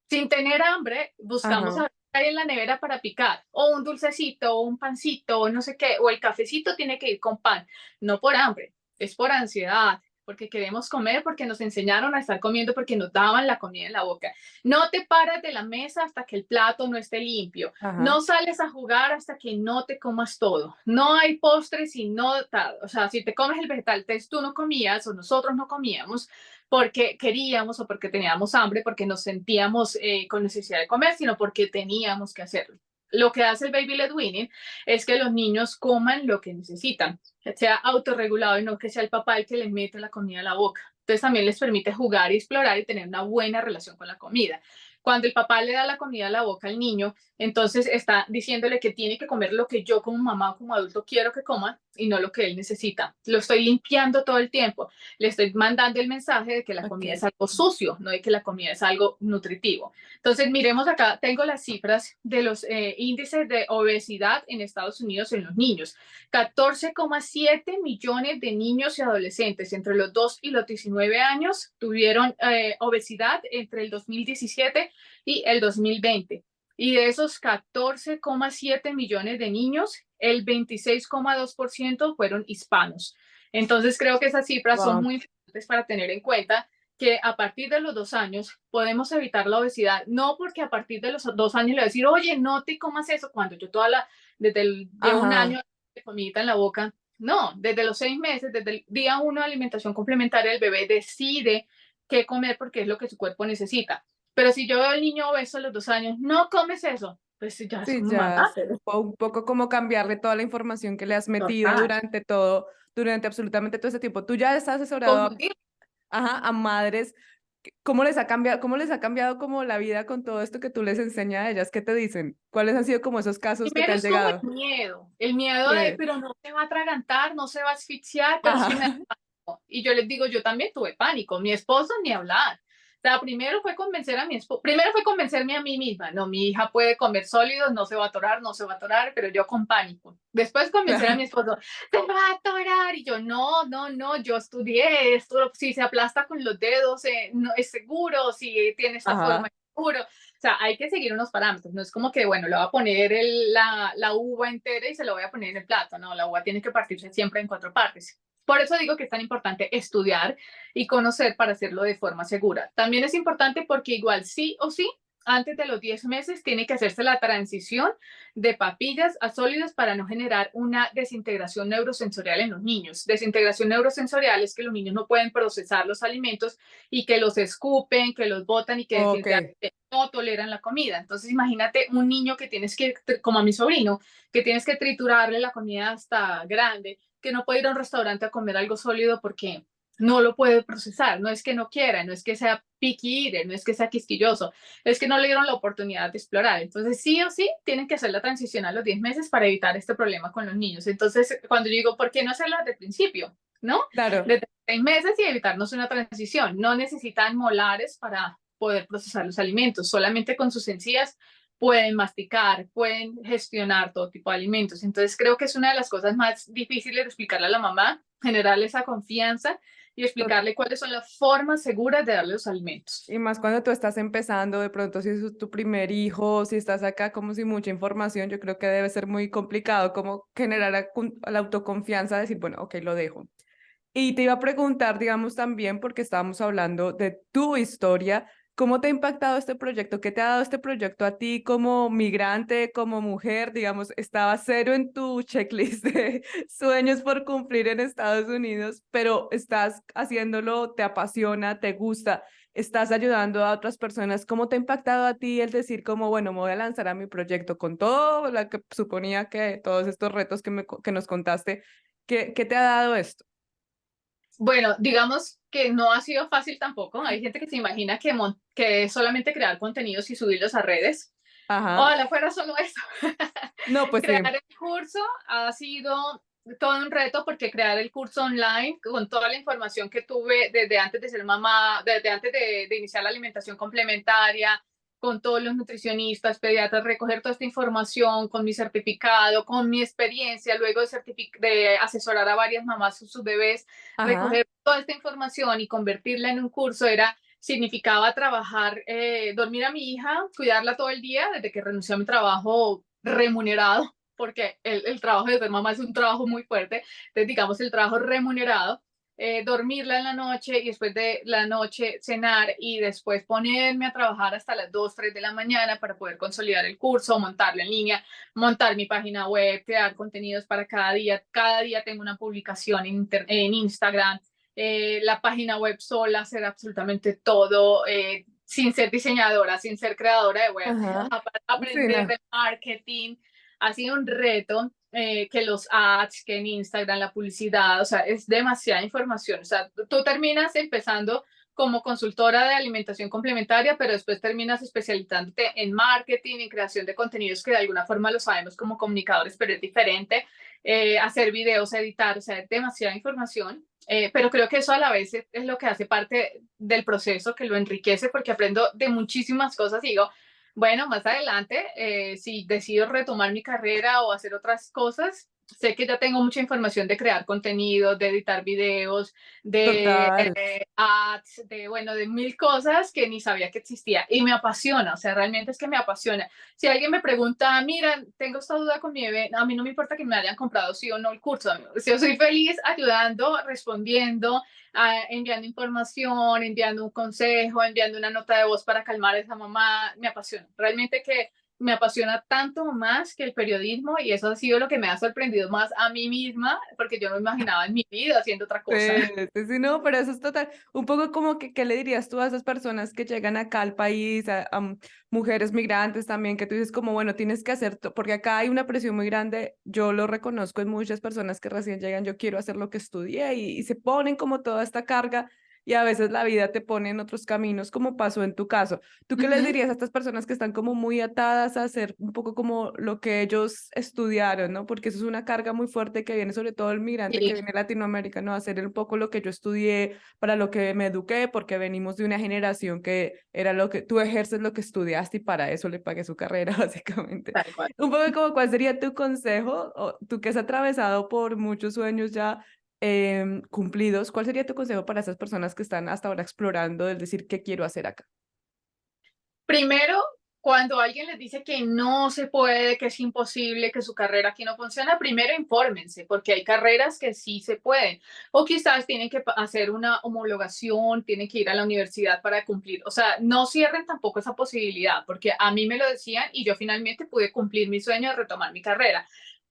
sin tener hambre, buscamos a Ajá. ver qué hay en la nevera para picar, o un dulcecito, o un pancito, o no sé qué, o el cafecito tiene que ir con pan, no por hambre, es por ansiedad, porque queremos comer, porque nos enseñaron a estar comiendo, porque nos daban la comida en la boca. No te paras de la mesa hasta que el plato no esté limpio, no Ajá. sales a jugar hasta que no te comas todo, no hay postres si no, o sea, si te comes el vegetal, entonces tú no comías o nosotros no comíamos, porque queríamos o porque teníamos hambre, porque nos sentíamos con necesidad de comer, sino porque teníamos que hacerlo. Lo que hace el baby led weaning es que los niños coman lo que necesitan, que sea autorregulado y no que sea el papá el que les mete la comida a la boca. Entonces también les permite jugar y explorar y tener una buena relación con la comida. Cuando el papá le da la comida a la boca al niño, entonces está diciéndole que tiene que comer lo que yo como mamá o como adulto quiero que coma y no lo que él necesita. Lo estoy limpiando todo el tiempo, le estoy mandando el mensaje de que la comida es Ok. algo sucio, no de que la comida es algo nutritivo. Entonces, miremos acá, tengo las cifras de los índices de obesidad en Estados Unidos en los niños. 14,7 millones de niños y adolescentes entre los 2 y los 19 años tuvieron obesidad entre el 2017 y el 2020. Y de esos 14,7 millones de niños, el 26,2% fueron hispanos. Entonces creo que esas cifras son Wow. muy importantes para tener en cuenta que a partir de los 2 años podemos evitar la obesidad, no porque a partir de los 2 años le voy a decir, oye, no te comas eso, cuando yo llevo un Ajá. año de comida en la boca, no, desde los 6 meses, desde el día 1 de alimentación complementaria, el bebé decide qué comer porque es lo que su cuerpo necesita. Pero si yo veo al niño obeso a los 2 años, no comes eso, pues ya es Sí, como ya mamá, es pero un poco como cambiarle toda la información que le has metido total, durante todo, durante absolutamente todo este tiempo. Tú ya estás asesorado confundir. ajá, a madres. Cómo les ha cambiado como la vida con todo esto que tú les enseñas a ellas? ¿Qué te dicen? ¿Cuáles han sido como esos casos que te Primero han es como llegado? el miedo de, Sí. pero no se va a atragantar, no se va a asfixiar, pero es que me da Ajá. pánico. Y yo les digo, yo también tuve pánico, mi esposo ni hablar. O sea, primero fue convencer a mi esposo, primero fue convencerme a mí misma, no, mi hija puede comer sólidos, no se va a atorar, no se va a atorar, pero yo con pánico. Después convencer a mi esposo, se va a atorar, y yo, no, no, no, yo estudié esto, si se aplasta con los dedos, no es seguro, si tiene esta forma, Ajá. es seguro. O sea, hay que seguir unos parámetros. No es como que, bueno, le voy a poner la uva entera y se lo voy a poner en el plato. No, la uva tiene que partirse siempre en 4 partes. Por eso digo que es tan importante estudiar y conocer para hacerlo de forma segura. También es importante porque igual sí o sí, antes de los 10 meses tiene que hacerse la transición de papillas a sólidos para no generar una desintegración neurosensorial en los niños. Desintegración neurosensorial es que los niños no pueden procesar los alimentos y que los escupen, que los botan y que Ok. definitivamente no toleran la comida. Entonces, imagínate un niño que tienes que, como a mi sobrino, que tienes que triturarle la comida hasta grande, que no puede ir a un restaurante a comer algo sólido porque no lo puede procesar. No es que no quiera, no es que sea picky eater, no es que sea quisquilloso, es que no le dieron la oportunidad de explorar. Entonces, sí o sí, tienen que hacer la transición a los 10 meses para evitar este problema con los niños. Entonces, cuando yo digo, ¿por qué no hacerlo desde el principio? ¿No? Claro. De 6 meses y evitarnos una transición. No necesitan molares para poder procesar los alimentos, solamente con sus encías pueden masticar, pueden gestionar todo tipo de alimentos. Entonces creo que es una de las cosas más difíciles de explicarle a la mamá, generarle esa confianza y explicarle cuáles son las formas seguras de darle los alimentos. Y más cuando tú estás empezando, de pronto si es tu primer hijo, si estás acá como sin mucha información, yo creo que debe ser muy complicado como generar la autoconfianza, decir, bueno, ok, lo dejo. Y te iba a preguntar, digamos, también, porque estábamos hablando de tu historia, ¿cómo te ha impactado este proyecto? ¿Qué te ha dado este proyecto a ti como migrante, como mujer? Digamos, estaba cero en tu checklist de sueños por cumplir en Estados Unidos, pero estás haciéndolo, te apasiona, te gusta, estás ayudando a otras personas. ¿Cómo te ha impactado a ti el decir como, bueno, me voy a lanzar a mi proyecto con todo lo que suponía que todos estos retos que nos contaste? ¿Qué te ha dado esto? Bueno, digamos que no ha sido fácil tampoco. Hay gente que se imagina que es solamente crear contenidos y subirlos a redes. Ajá. Ojalá fuera solo eso. No, pues Crear sí. el curso ha sido todo un reto porque crear el curso online con toda la información que tuve desde antes de ser mamá, desde antes de iniciar la alimentación complementaria, con todos los nutricionistas, pediatras, recoger toda esta información con mi certificado, con mi experiencia, luego de asesorar a varias mamás sus bebés, Ajá. recoger toda esta información y convertirla en un curso significaba trabajar, dormir a mi hija, cuidarla todo el día desde que renuncié a mi trabajo remunerado, porque el trabajo de ser mamá es un trabajo muy fuerte, entonces digamos el trabajo remunerado, dormirla en la noche y después de la noche cenar y después ponerme a trabajar hasta las 2 3 de la mañana para poder consolidar el curso, montarlo en línea, montar mi página web, crear contenidos para cada día tengo una publicación en Instagram, la página web sola, hacer absolutamente todo, sin ser diseñadora, sin ser creadora de web, Ajá. Sí, aprender no. de marketing. Ha sido un reto que los ads, que en Instagram la publicidad, o sea, es demasiada información. O sea, tú terminas empezando como consultora de alimentación complementaria, pero después terminas especializándote en marketing, en creación de contenidos que de alguna forma lo sabemos como comunicadores, pero es diferente. Hacer videos, editar, o sea, es demasiada información. Pero creo que eso a la vez es lo que hace parte del proceso, que lo enriquece porque aprendo de muchísimas cosas y digo, bueno, más adelante, si decido retomar mi carrera o hacer otras cosas, sé que ya tengo mucha información de crear contenido, de editar videos, de Total. ads, bueno, de mil cosas que ni sabía que existía y me apasiona, o sea, realmente es que me apasiona. Si alguien me pregunta, mira, tengo esta duda con mi bebé, a mí no me importa que me hayan comprado sí o no el curso, yo soy feliz ayudando, respondiendo, enviando información, enviando un consejo, enviando una nota de voz para calmar a esa mamá, me apasiona. Realmente que me apasiona tanto más que el periodismo y eso ha sido lo que me ha sorprendido más a mí misma, porque yo no me imaginaba en mi vida haciendo otra cosa. Sí, sí, sí, no, pero eso es total. Un poco como que, ¿qué le dirías tú a esas personas que llegan acá al país, mujeres migrantes también, que tú dices como, bueno, tienes que hacer, porque acá hay una presión muy grande, yo lo reconozco en muchas personas que recién llegan, yo quiero hacer lo que estudié y se ponen como toda esta carga y a veces la vida te pone en otros caminos, como pasó en tu caso. ¿Tú qué les Ujú. dirías a estas personas que están como muy atadas a hacer un poco como lo que ellos estudiaron, ¿no? Porque eso es una carga muy fuerte que viene sobre todo el migrante que Sí, viene de Latinoamérica, ¿no? A hacer un poco lo que yo estudié, para lo que me eduqué, porque venimos de una generación que era lo que tú ejerces lo que estudiaste y para eso le pagué su carrera, básicamente. tal cual. Un poco como cuál sería tu consejo, o tú que has atravesado por muchos sueños ya cumplidos, ¿cuál sería tu consejo para esas personas que están hasta ahora explorando el decir qué quiero hacer acá? Primero, cuando alguien les dice que no se puede, que es imposible, que su carrera aquí no funciona, primero infórmense, porque hay carreras que sí se pueden. O quizás tienen que hacer una homologación, tienen que ir a la universidad para cumplir. O sea, no cierren tampoco esa posibilidad, porque a mí me lo decían y yo finalmente pude cumplir mi sueño de retomar mi carrera.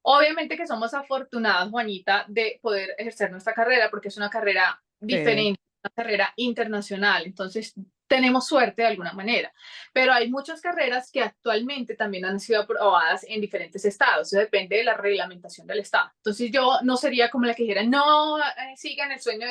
Obviamente que somos afortunadas, Juanita, de poder ejercer nuestra carrera, porque es una carrera Sí. diferente, una carrera internacional. Entonces, tenemos suerte de alguna manera, pero hay muchas carreras que actualmente también han sido aprobadas en diferentes estados, eso depende de la reglamentación del estado. Entonces yo no sería como la que dijera, no, sigan el sueño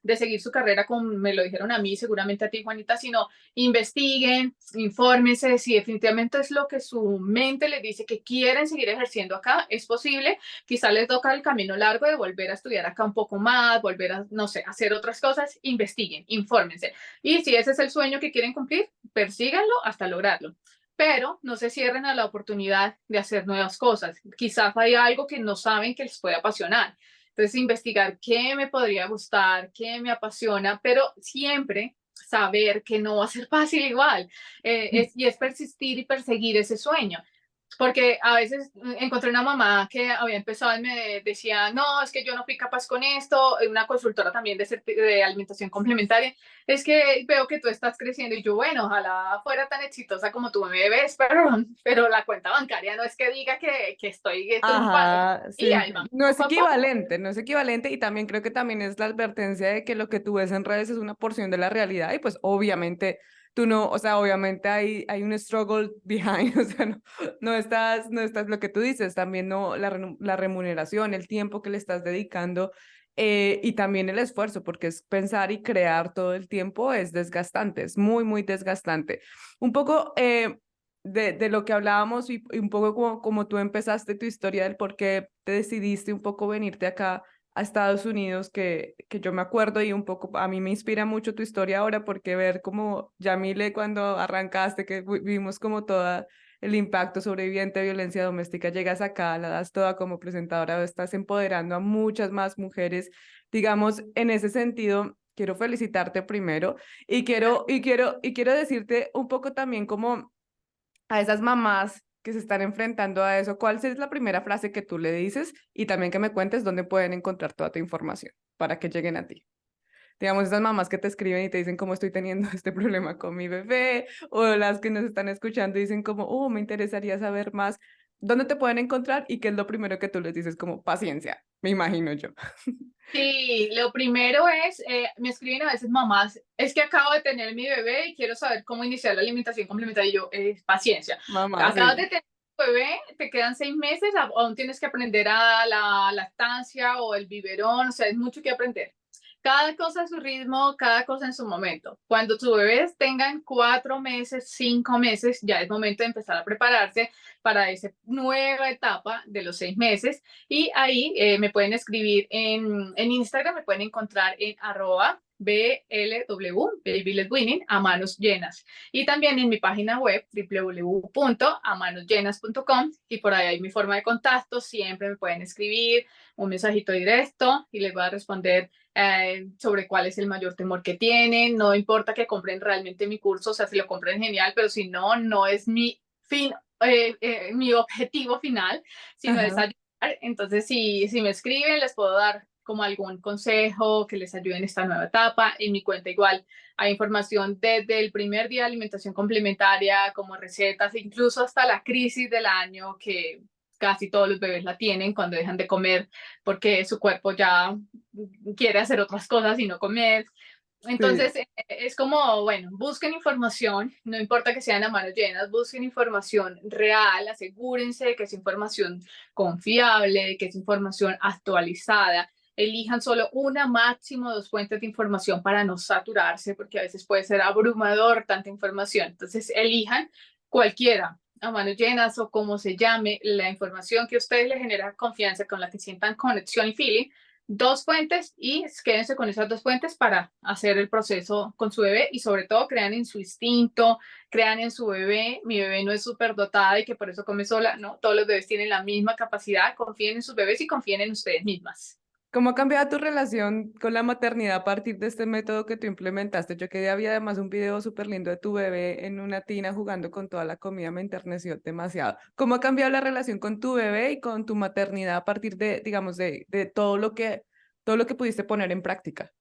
de seguir su carrera como me lo dijeron a mí, seguramente a ti, Juanita, sino investiguen, infórmense, si definitivamente es lo que su mente les dice que quieren seguir ejerciendo acá, es posible, quizá les toca el camino largo de volver a estudiar acá un poco más, volver a, no sé, hacer otras cosas, investiguen, infórmense. Y si ese es el sueño que quieren cumplir, persíganlo hasta lograrlo. Pero no se cierren a la oportunidad de hacer nuevas cosas. Quizás hay algo que no saben que les puede apasionar. Entonces, investigar qué me podría gustar, qué me apasiona, pero siempre saber que no va a ser fácil igual. Y es persistir y perseguir ese sueño. Porque a veces encontré una mamá que había empezado y me decía, no, es que yo no fui capaz con esto, una consultora también de alimentación complementaria, es que veo que tú estás creciendo y yo, bueno, ojalá fuera tan exitosa como tú me ves, pero la cuenta bancaria no es que diga que estoy triunfando. Ajá, Y sí, ahí vamos, no es poco a poco. equivalente, no es equivalente y también creo que también es la advertencia de que lo que tú ves en redes es una porción de la realidad y pues obviamente tú no, o sea, obviamente hay un struggle behind, o sea, no estás lo que tú dices, también no, la remuneración, el tiempo que le estás dedicando y también el esfuerzo, porque es pensar y crear todo el tiempo es desgastante, es muy, muy desgastante. Un poco de lo que hablábamos y un poco como tú empezaste tu historia del por qué te decidiste un poco venirte acá a Estados Unidos, que yo me acuerdo y un poco a mí me inspira mucho tu historia ahora porque ver como Yamile cuando arrancaste, que vimos como toda el impacto sobreviviente de violencia doméstica, llegas acá, la das toda como presentadora, estás empoderando a muchas más mujeres, digamos, en ese sentido. Quiero felicitarte primero y quiero decirte un poco también como a esas mamás que se están enfrentando a eso, ¿cuál es la primera frase que tú le dices? Y también que me cuentes dónde pueden encontrar toda tu información para que lleguen a ti. Digamos, esas mamás que te escriben y te dicen cómo estoy teniendo este problema con mi bebé, o las que nos están escuchando y dicen como, me interesaría saber más, ¿dónde te pueden encontrar? Y qué es lo primero que tú les dices como paciencia, me imagino yo. Sí, lo primero es, me escriben a veces mamás, es que acabo de tener mi bebé y quiero saber cómo iniciar la alimentación complementaria. Y yo, paciencia, Mamá, acabas sí. de tener tu bebé, te quedan 6 meses, aún tienes que aprender a la lactancia o el biberón, o sea, es mucho que aprender. Cada cosa a su ritmo, cada cosa en su momento. Cuando tus bebés tengan 4 meses, 5 meses, ya es momento de empezar a prepararse para esa nueva etapa de los 6 meses. Y ahí me pueden escribir en Instagram, me pueden encontrar en @BLW, Baby Led Winning, a manos llenas. Y también en mi página web, www.amanosyenas.com, y por ahí hay mi forma de contacto, siempre me pueden escribir un mensajito directo y les voy a responder sobre cuál es el mayor temor que tienen. No importa que compren realmente mi curso, o sea, si lo compren genial, pero si no, no es mi fin, mi objetivo final, sino es Ajá. ayudar. Entonces, si me escriben, les puedo dar como algún consejo que les ayude en esta nueva etapa. En mi cuenta igual hay información desde el primer día de alimentación complementaria, como recetas, incluso hasta la crisis del año que casi todos los bebés la tienen cuando dejan de comer porque su cuerpo ya quiere hacer otras cosas y no comer. Sí. Entonces, es como, bueno, busquen información, no importa que sean a manos llenas, busquen información real, asegúrense de que es información confiable, que es información actualizada. Elijan solo una, máximo dos fuentes de información para no saturarse, porque a veces puede ser abrumador tanta información. Entonces, elijan cualquiera, a manos llenas o como se llame, la información que a ustedes les genera confianza, con la que sientan conexión y feeling, dos fuentes y quédense con esas dos fuentes para hacer el proceso con su bebé y sobre todo crean en su instinto, crean en su bebé. Mi bebé no es súper dotada y que por eso come sola, no, todos los bebés tienen la misma capacidad, confíen en sus bebés y confíen en ustedes mismas. ¿Cómo ha cambiado tu relación con la maternidad a partir de este método que tú implementaste? Yo que había además un video súper lindo de tu bebé en una tina jugando con toda la comida, me enterneció demasiado. ¿Cómo ha cambiado la relación con tu bebé y con tu maternidad a partir de, digamos, de todo lo que pudiste poner en práctica?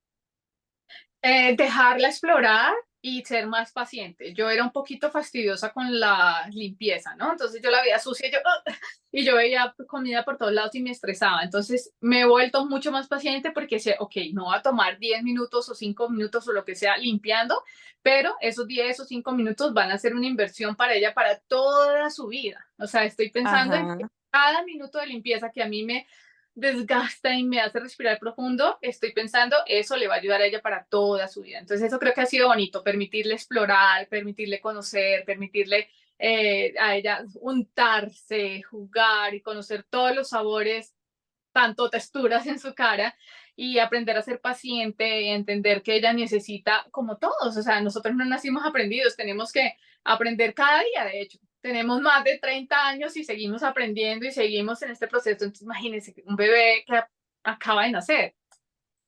Dejarla explorar y ser más paciente. Yo era un poquito fastidiosa con la limpieza, ¿no? Entonces yo la veía sucia y yo, ¡ugh! Y yo veía comida por todos lados y me estresaba. Entonces me he vuelto mucho más paciente porque sé, ok, no va a tomar 10 minutos o 5 minutos o lo que sea limpiando, pero esos 10 o 5 minutos van a ser una inversión para ella para toda su vida. O sea, estoy pensando en que Ajá. cada minuto de limpieza que a mí me desgasta y me hace respirar profundo, estoy pensando, eso le va a ayudar a ella para toda su vida. Entonces eso creo que ha sido bonito, permitirle explorar, permitirle conocer, permitirle a ella untarse, jugar y conocer todos los sabores, tanto texturas en su cara y aprender a ser paciente y entender que ella necesita, como todos, o sea, nosotros no nacimos aprendidos, tenemos que aprender cada día, de hecho. Tenemos más de 30 años y seguimos aprendiendo y seguimos en este proceso. Entonces, imagínense un bebé que acaba de nacer.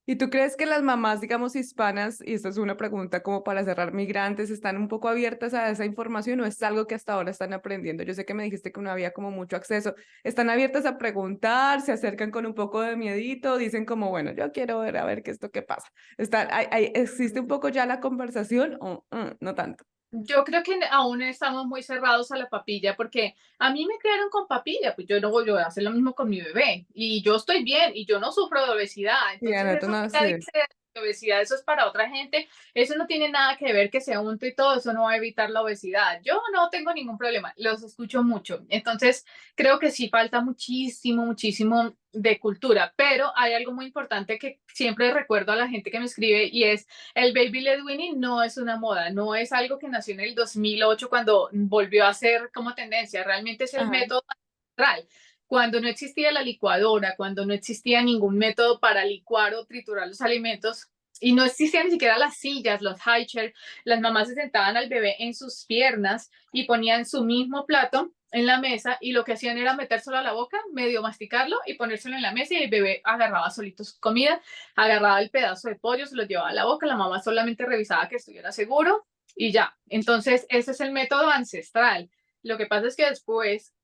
¿Y tú crees que las mamás, digamos, hispanas, y esto es una pregunta como para cerrar, migrantes, están un poco abiertas a esa información o es algo que hasta ahora están aprendiendo? Yo sé que me dijiste que no había como mucho acceso. ¿Están abiertas a preguntar, se acercan con un poco de miedito, dicen como, bueno, yo quiero ver a ver qué esto qué pasa? ¿Existe un poco ya la conversación o no tanto? Yo creo que aún estamos muy cerrados a la papilla porque a mí me criaron con papilla, pues yo no voy a hacer lo mismo con mi bebé y yo estoy bien y yo no sufro de obesidad. Sí, Entonces Ana, tú eso no que ella sé. dice de obesidad, eso es para otra gente, eso no tiene nada que ver que se unte y todo, eso no va a evitar la obesidad. Yo no tengo ningún problema, los escucho mucho. Entonces creo que sí falta muchísimo, muchísimo de cultura, pero hay algo muy importante que siempre recuerdo a la gente que me escribe y es el baby led weaning no es una moda, no es algo que nació en el 2008 cuando volvió a ser como tendencia, realmente es el Ajá. método ancestral. Cuando no existía la licuadora, cuando no existía ningún método para licuar o triturar los alimentos y no existían ni siquiera las sillas, los high chair, las mamás se sentaban al bebé en sus piernas y ponían su mismo plato en la mesa y lo que hacían era metérselo a la boca, medio masticarlo y ponérselo en la mesa y el bebé agarraba solito su comida, agarraba el pedazo de pollo, se lo llevaba a la boca, la mamá solamente revisaba que estuviera seguro y ya. Entonces, ese es el método ancestral. Lo que pasa es que después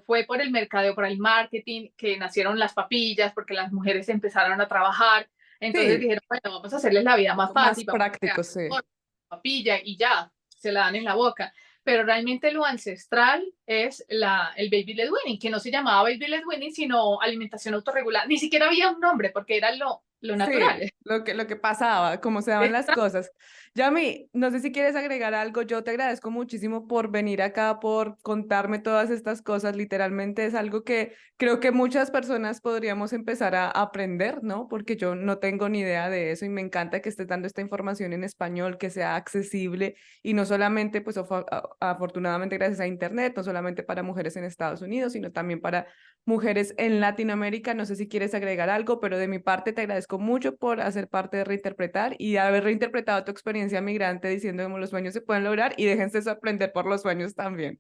fue por el mercadeo, por el marketing, que nacieron las papillas, porque las mujeres empezaron a trabajar. Entonces Sí, dijeron, bueno, vamos a hacerles la vida más más fácil, vamos a crear práctico, sí. papilla y ya, se la dan en la boca. Pero realmente lo ancestral es el baby led weaning, que no se llamaba baby led weaning, sino alimentación autorregulada. Ni siquiera había un nombre porque era lo Sí, natural. lo que pasaba, cómo se daban las cosas. Yami, no sé si quieres agregar algo. Yo te agradezco muchísimo por venir acá, por contarme todas estas cosas. Literalmente es algo que creo que muchas personas podríamos empezar a aprender, ¿no? Porque yo no tengo ni idea de eso y me encanta que estés dando esta información en español, que sea accesible y no solamente, pues afortunadamente gracias a Internet, no solamente para mujeres en Estados Unidos, sino también para mujeres en Latinoamérica. No sé si quieres agregar algo, pero de mi parte te agradezco mucho por hacer parte de Reinterpretar y haber reinterpretado tu experiencia migrante diciendo que los sueños se pueden lograr y déjense sorprender por los sueños también.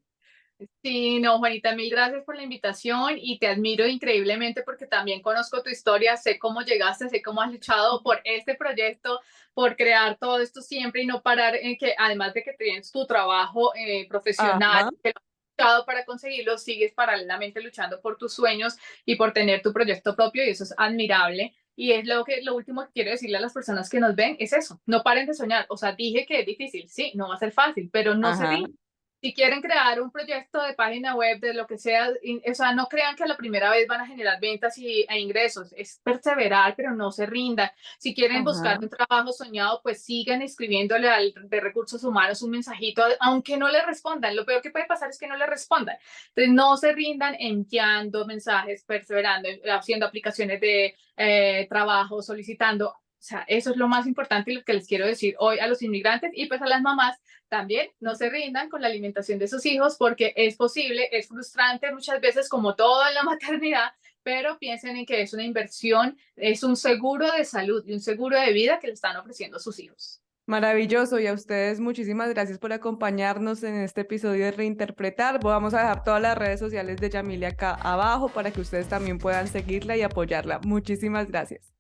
Sí, no, Juanita, mil gracias por la invitación y te admiro increíblemente porque también conozco tu historia, sé cómo llegaste, sé cómo has luchado por este proyecto, por crear todo esto siempre y no parar en que además de que tienes tu trabajo profesional, Ajá. que lo has luchado para conseguirlo, sigues paralelamente luchando por tus sueños y por tener tu proyecto propio y eso es admirable. Y es lo último que quiero decirle a las personas que nos ven, es eso, no paren de soñar. O sea, dije que es difícil, sí, no va a ser fácil, pero no se Ajá, rindan. Si quieren crear un proyecto de página web, de lo que sea, o sea, no crean que a la primera vez van a generar ventas e ingresos. Es perseverar, pero no se rindan. Si quieren buscar ajá. un trabajo soñado, pues sigan escribiéndole al de recursos humanos un mensajito, aunque no le respondan. Lo peor que puede pasar es que no le respondan. Entonces, no se rindan enviando mensajes, perseverando, haciendo aplicaciones de trabajo, solicitando. O sea, eso es lo más importante y lo que les quiero decir hoy a los inmigrantes y pues a las mamás también. No se rindan con la alimentación de sus hijos porque es posible, es frustrante muchas veces como todo en la maternidad, pero piensen en que es una inversión, es un seguro de salud y un seguro de vida que le están ofreciendo a sus hijos. Maravilloso. Y a ustedes muchísimas gracias por acompañarnos en este episodio de Reinterpretar. Vamos a dejar todas las redes sociales de Yamile acá abajo para que ustedes también puedan seguirla y apoyarla. Muchísimas gracias.